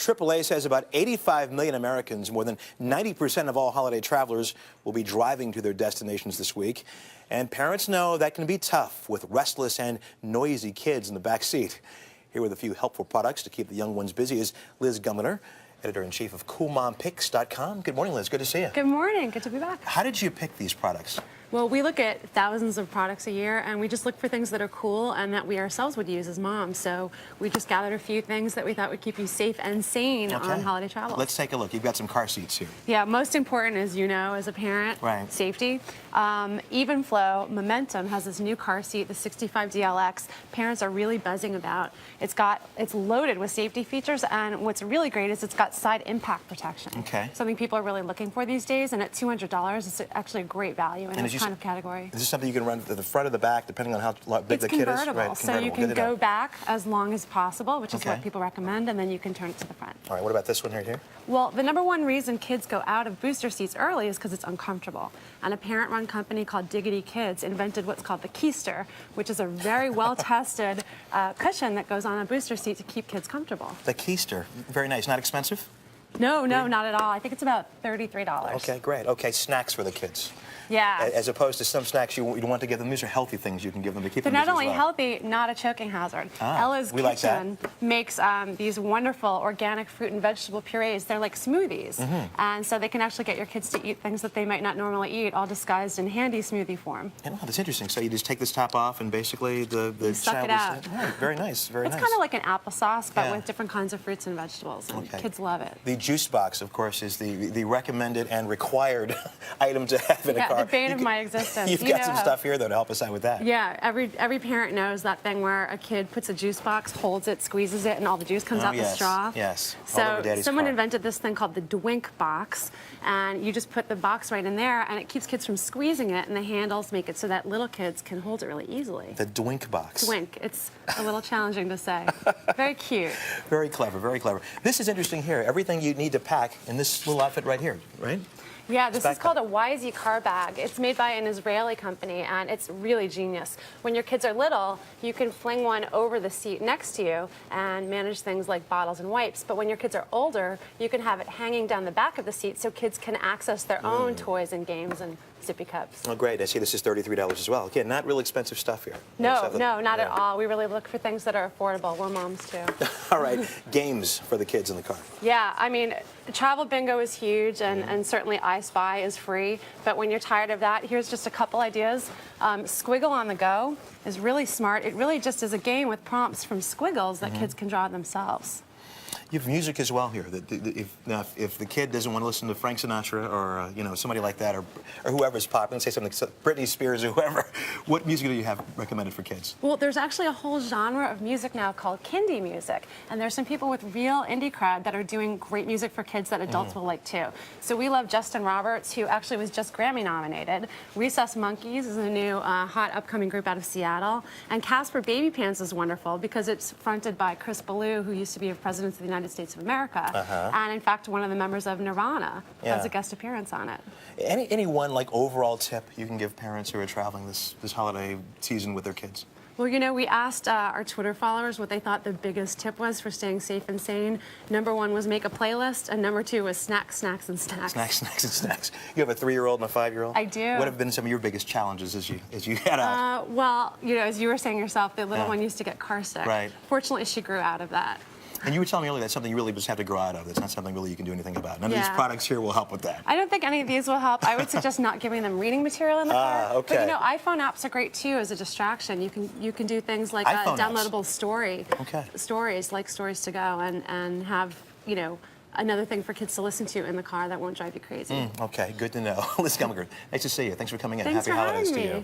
AAA says about 85 million Americans, more than 90% of all holiday travelers, will be driving to their destinations this week. And parents know that can be tough with restless and noisy kids in the back seat. Here with a few helpful products to keep the young ones busy is Liz Gumbinner, editor-in-chief of CoolMomPicks.com. Good morning, Liz. Good to see you. Good morning. Good to be back. How did you pick these products? Well, we look at thousands of products a year, and we just look for things that are cool and that we ourselves would use as moms. So we just gathered a few things that we thought would keep you safe and sane on holiday travel. Let's take a look. You've got some car seats here. Yeah, most important, as you know, as a parent, safety. EVENFLO Momentum has this new car seat, the 65 DLX. Parents are really buzzing about. It's loaded with safety features, and what's really great is it's got side impact protection. Okay. Something people are really looking for these days, and at $200, it's actually a great value in this kind of category. Is this something you can run to the front or the back, depending on how big the kid is? It's convertible, so you can go back as long as possible, which is what people recommend, and then you can turn it to the front. All right, what about this one right here? Well, the #1 reason kids go out of booster seats early is because it's uncomfortable. And a parent-run company called Diggity Kids invented what's called the keister, which is a very well-tested cushion that goes on a booster seat to keep kids comfortable. The keister, very nice. Not expensive? No, not at all. I think it's about $33. Okay, great. Okay, snacks for the kids. Yeah. As opposed to some snacks you want to give them. These are healthy things you can give them to keep them They're busy not only as well. healthy, not a choking hazard. Ella's Kitchen makes these wonderful organic fruit and vegetable purees. They're like smoothies. And so they can actually get your kids to eat things that they might not normally eat, all disguised in handy smoothie form. And, oh, that's interesting. So you just take this top off and basically the suck child it out. Right, very nice, very nice. It's kind of like an applesauce, but with different kinds of fruits and vegetables. And kids love it. The juice box, of course, is the recommended and required item to have in a car. Yeah, the bane of my existence. You've got some stuff here, though, to help us out with that. Yeah, every parent knows that thing where a kid puts a juice box, holds it, squeezes it, and all the juice comes out the straw. Yes. So someone invented this thing called the DWINK box, and you just put the box right in there, and it keeps kids from squeezing it, and the handles make it so that little kids can hold it really easily. The DWINK box. DWINK. It's a little challenging to say. Very cute. Very clever, very clever. This is interesting here. Everything you need to pack in this little outfit right here, right? Yeah, this is called a WISEY car bag. It's made by an Israeli company, and it's really genius. When your kids are little, you can fling one over the seat next to you and manage things like bottles and wipes. But when your kids are older, you can have it hanging down the back of the seat so kids can access their own toys and games and sippy cups. Oh, great. I see this is $33 as well. Again, not real expensive stuff here. No, not at all. We really look for things that are affordable. We're moms, too. All right. Games for the kids in the car. Yeah, I mean, travel bingo is huge, and certainly I Spy is free. But when you're tired of that, here's just a couple ideas. Squiggle on the Go is really smart. It really just is a game with prompts from squiggles that kids can draw themselves. You have music as well here. If the kid doesn't want to listen to Frank Sinatra or somebody like that, or whoever's popular, say something, Britney Spears or whoever, what music do you have recommended for kids? Well, there's actually a whole genre of music now called kindie music, and there's some people with real indie cred that are doing great music for kids that adults will like too. So we love Justin Roberts, who actually was just Grammy nominated. Recess Monkeys is a new hot upcoming group out of Seattle, and Casper Baby Pants is wonderful because it's fronted by Chris Ballou, who used to be a president of the United States of America, and in fact one of the members of Nirvana has a guest appearance on it. Any one overall tip you can give parents who are traveling this holiday season with their kids? Well, we asked our Twitter followers what they thought the biggest tip was for staying safe and sane. #1 was make a playlist, and #2 was snacks, snacks, and snacks. Snacks, snacks, and snacks. You have a 3-year-old and a 5-year-old? I do. What have been some of your biggest challenges as you head out? Well, as you were saying yourself, the little one used to get car sick. Right. Fortunately, she grew out of that. And you were telling me earlier that's something you really just have to grow out of. It's not something really you can do anything about. None of these products here will help with that. I don't think any of these will help. I would suggest not giving them reading material in the car. Okay. But iPhone apps are great too as a distraction. You can do things like downloadable stories like Stories to Go, and have another thing for kids to listen to in the car that won't drive you crazy. Okay, good to know. Liz Gumbinner, nice to see you. Thanks for coming in. Thanks Happy holidays to you.